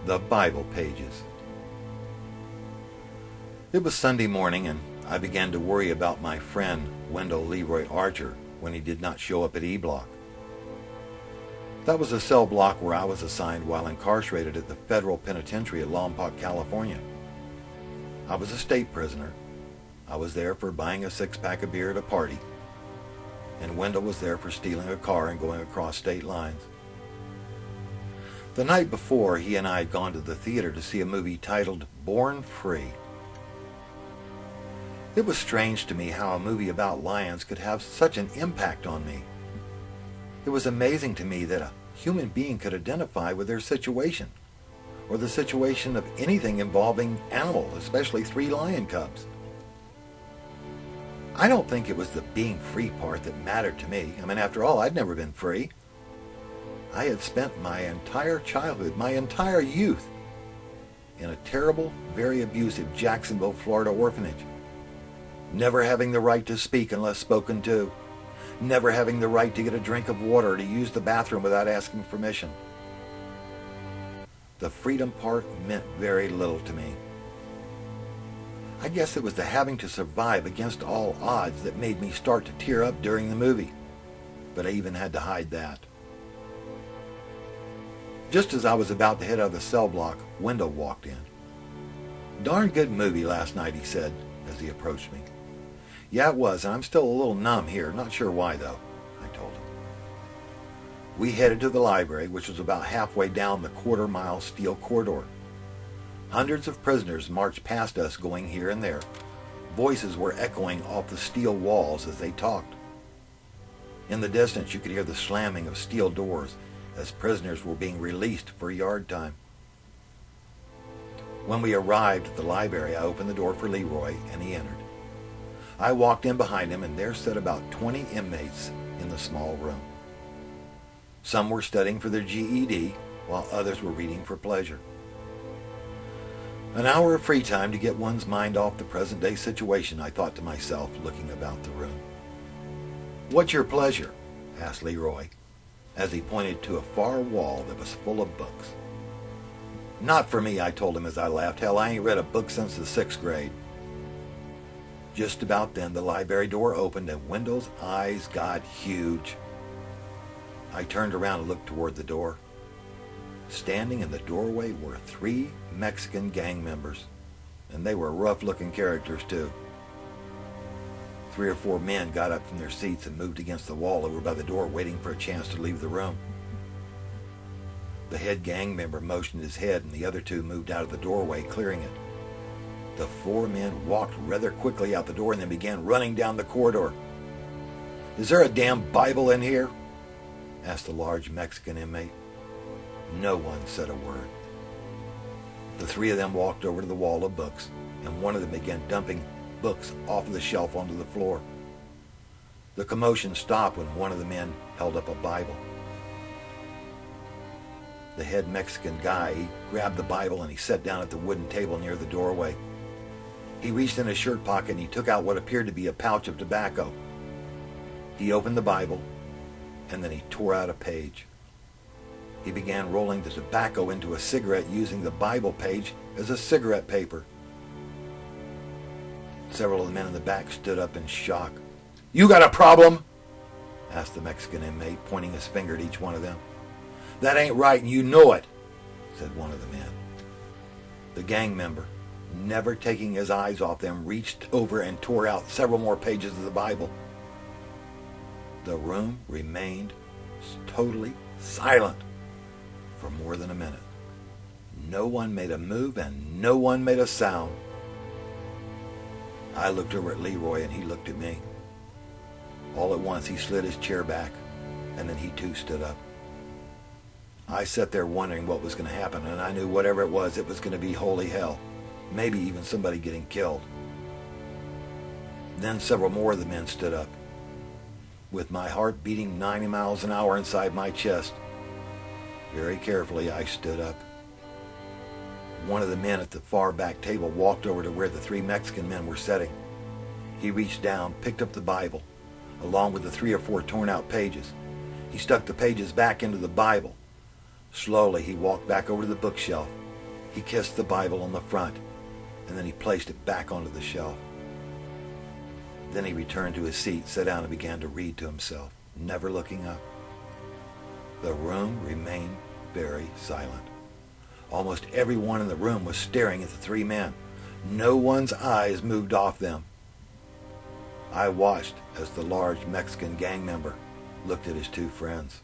the Bible Pages. It was Sunday morning, and I began to worry about my friend Wendell Leroy Archer when he did not show up at E Block. That was a cell block where I was assigned while incarcerated at the federal penitentiary at Lompoc, California. I was a state prisoner. I was there for buying a six-pack of beer at a party, and Wendell was there for stealing a car and going across state lines. The night before, he and I had gone to the theater to see a movie titled Born Free. It was strange to me how a movie about lions could have such an impact on me. It was amazing to me that a human being could identify with their situation, or the situation of anything involving animals, especially 3 lion cubs. I don't think it was the being free part that mattered to me. I mean, after all, I'd never been free. I had spent my entire childhood, my entire youth, in a terrible, very abusive Jacksonville, Florida orphanage. Never having the right to speak unless spoken to. Never having the right to get a drink of water or to use the bathroom without asking permission. The freedom part meant very little to me. I guess it was the having to survive against all odds that made me start to tear up during the movie, but I even had to hide that. Just as I was about to head out of the cell block, Wendell walked in. "Darn good movie last night," he said as he approached me. "Yeah, it was, and I'm still a little numb here. Not sure why, though," I told him. We headed to the library, which was about halfway down the quarter-mile steel corridor. Hundreds of prisoners marched past us going here and there. Voices were echoing off the steel walls as they talked. In the distance, you could hear the slamming of steel doors as prisoners were being released for yard time. When we arrived at the library, I opened the door for Leroy, and he entered. I walked in behind him, and there sat about 20 inmates in the small room. Some were studying for their GED, while others were reading for pleasure. An hour of free time to get one's mind off the present-day situation, I thought to myself, looking about the room. "What's your pleasure?" asked Leroy, as he pointed to a far wall that was full of books. "Not for me," I told him as I laughed. "Hell, I ain't read a book since the 6th grade. Just about then, the library door opened and Wendell's eyes got huge. I turned around and looked toward the door. Standing in the doorway were 3 Mexican gang members, and they were rough-looking characters, too. 3 or 4 men got up from their seats and moved against the wall over by the door, waiting for a chance to leave the room. The head gang member motioned his head, and the other 2 moved out of the doorway, clearing it. The 4 men walked rather quickly out the door and then began running down the corridor. "Is there a damn Bible in here?" asked the large Mexican inmate. No one said a word. The 3 of them walked over to the wall of books, and one of them began dumping books off of the shelf onto the floor. The commotion stopped when one of the men held up a Bible. The head Mexican guy, he grabbed the Bible and he sat down at the wooden table near the doorway. He reached in his shirt pocket and he took out what appeared to be a pouch of tobacco. He opened the Bible, and then he tore out a page. He began rolling the tobacco into a cigarette using the Bible page as a cigarette paper. Several of the men in the back stood up in shock. "You got a problem?" asked the Mexican inmate, pointing his finger at each one of them. "That ain't right, and you know it," said one of the men. The gang member, never taking his eyes off them, reached over and tore out several more pages of the Bible. The room remained totally silent for more than a minute. No one made a move and no one made a sound. I looked over at Leroy and he looked at me. All at once he slid his chair back, and then he too stood up. I sat there wondering what was going to happen, and I knew whatever it was going to be holy hell. Maybe even somebody getting killed. Then several more of the men stood up. With my heart beating 90 miles an hour inside my chest, very carefully I stood up. One of the men at the far back table walked over to where the 3 Mexican men were sitting. He reached down, picked up the Bible, along with the 3 or 4 torn out pages. He stuck the pages back into the Bible. Slowly he walked back over to the bookshelf, He kissed the Bible on the front, and then he placed it back onto the shelf. Then he returned to his seat, sat down, and began to read to himself, never looking up. The room remained very silent. Almost everyone in the room was staring at the three men. No one's eyes moved off them. I watched as the large Mexican gang member looked at his two friends.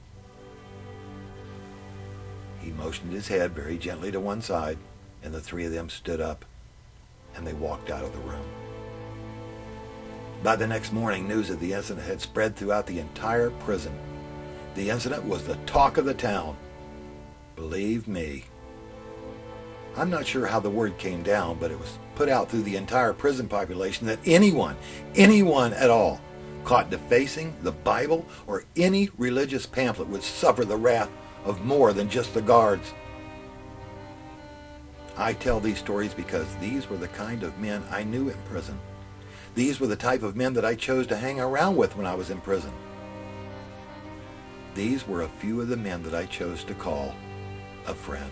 He motioned his head very gently to one side, and the three of them stood up, and they walked out of the room. By the next morning, news of the incident had spread throughout the entire prison. The incident was the talk of the town. Believe me. I'm not sure how the word came down, but it was put out through the entire prison population that anyone at all, caught defacing the Bible or any religious pamphlet would suffer the wrath of more than just the guards. I tell these stories because these were the kind of men I knew in prison. These were the type of men that I chose to hang around with when I was in prison. These were a few of the men that I chose to call a friend.